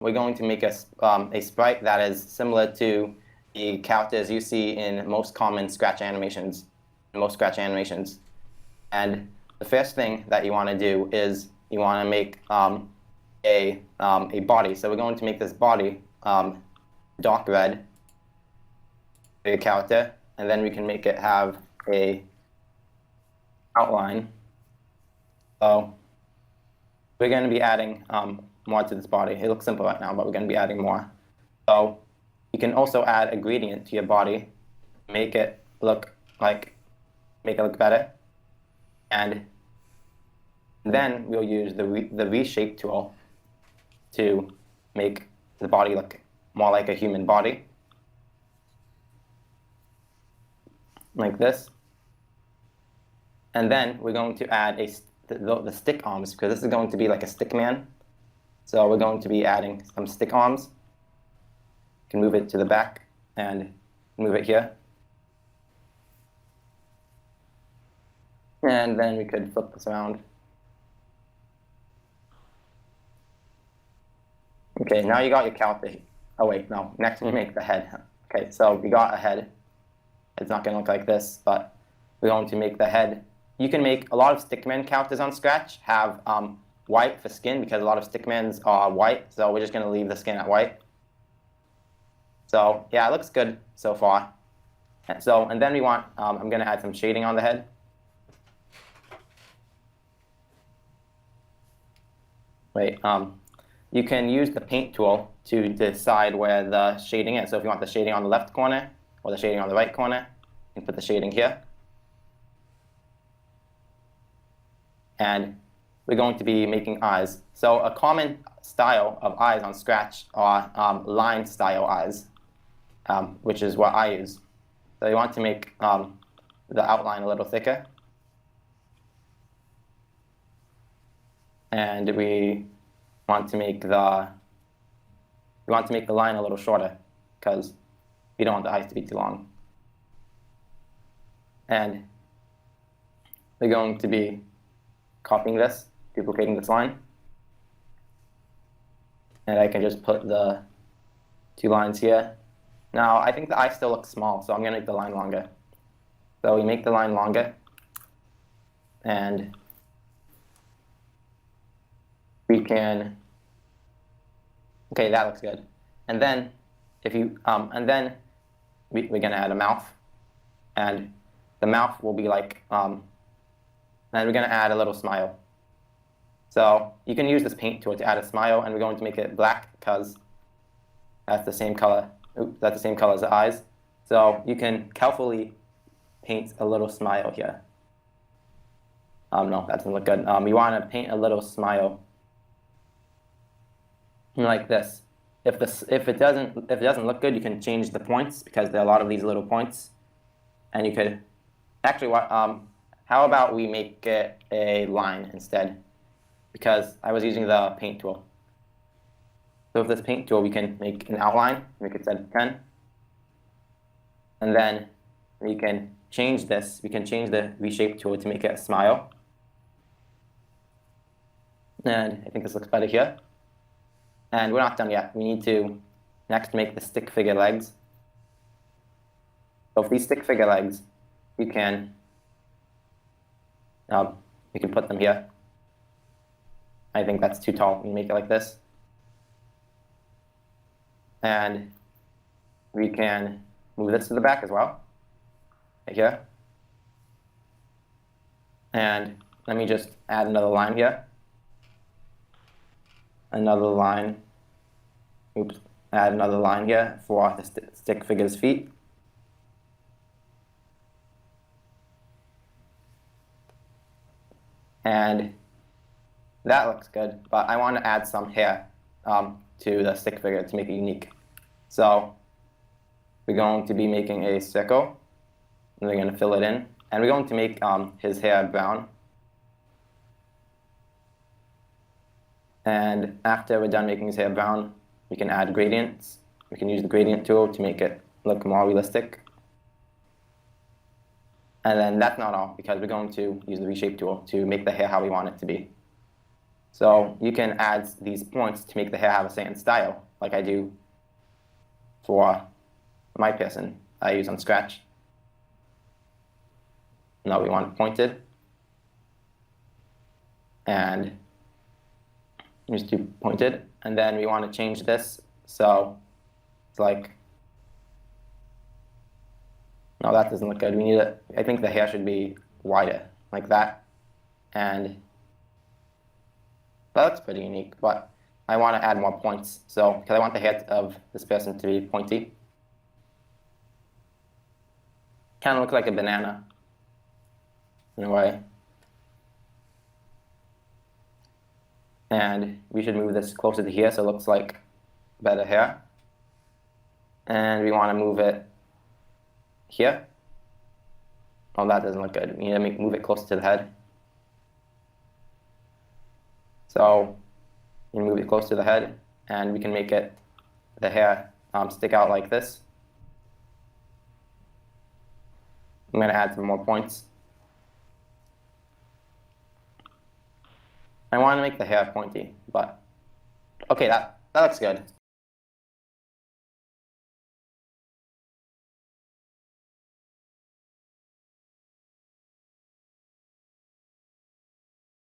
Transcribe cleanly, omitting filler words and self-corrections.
we're going to make a sprite that is similar to the characters you see in most common Scratch animations. And the first thing that you want to do is you want to make a body. So we're going to make this body dark red for your character, and then we can make it have a outline. So we're going to be adding more to this body. It looks simple right now, but we're going to be adding more. So you can also add a gradient to your body, make it look better, and then we'll use the reshape tool to make the body look more like a human body, like this. And then we're going to add the stick arms, because this is going to be like a stickman. So we're going to be adding some stick arms. You can move it to the back and move it here. And then we could flip this around. Okay, now you got your character. Oh wait, no, next we make the head. Okay, so we got a head. It's not going to look like this, but we're going to make the head. You can make a lot of stickman characters on Scratch have white for skin, because a lot of stickmans are white, so we're just going to leave the skin at white. So yeah, it looks good so far. And then we want, I'm going to add some shading on the head. Wait, you can use the paint tool to decide where the shading is. So if you want the shading on the left corner or the shading on the right corner, you can put the shading here. And we're going to be making eyes. So a common style of eyes on Scratch are line style eyes, which is what I use. So you want to make the outline a little thicker. And we want to make the line a little shorter, because we don't want the eyes to be too long. And we're going to be copying this, duplicating this line. And I can just put the two lines here. Now, I think the eye still looks small, so I'm going to make the line longer. So we make the line longer, and we can, okay, that looks good. And then if you, we're going to add a mouth, and the mouth will be like, and we're going to add a little smile. So you can use this paint tool to add a smile, and we're going to make it black because that's the same color. That's the same color as the eyes. So you can carefully paint a little smile here. No, that doesn't look good. You want to paint a little smile like this. If it doesn't look good, you can change the points, because there are a lot of these little points, and you could actually. How about we make it a line instead? Because I was using the paint tool. So with this paint tool, we can make an outline, make it set 10. And then we can change this. We can change the reshape tool to make it a smile. And I think this looks better here. And we're not done yet. We need to next make the stick figure legs. So for these stick figure legs, you can put them here. I think that's too tall. We make it like this. And we can move this to the back as well, right here. And let me just add another line here. Another line. Oops. Add another line here for the stick figure's feet. And that looks good, but I want to add some hair to the stick figure to make it unique. So we're going to be making a circle, and we're going to fill it in. And we're going to make his hair brown. And after we're done making his hair brown, we can add gradients. We can use the gradient tool to make it look more realistic. And then that's not all, because we're going to use the reshape tool to make the hair how we want it to be. So you can add these points to make the hair have a certain style, like I do for my person I use on Scratch. Now we want it pointed. And just do pointed. And then we want to change this. So it's like, no, that doesn't look good. We need it. I think the hair should be wider, like that. And that looks pretty unique, but I want to add more points. So, because I want the hair of this person to be pointy. Kind of look like a banana in a way. And we should move this closer to here so it looks like better hair. And we want to move it here. Oh, that doesn't look good. We need to move it closer to the head. So you move it close to the head, and we can make it the hair stick out like this. I'm going to add some more points. I want to make the hair pointy, but okay, that looks good.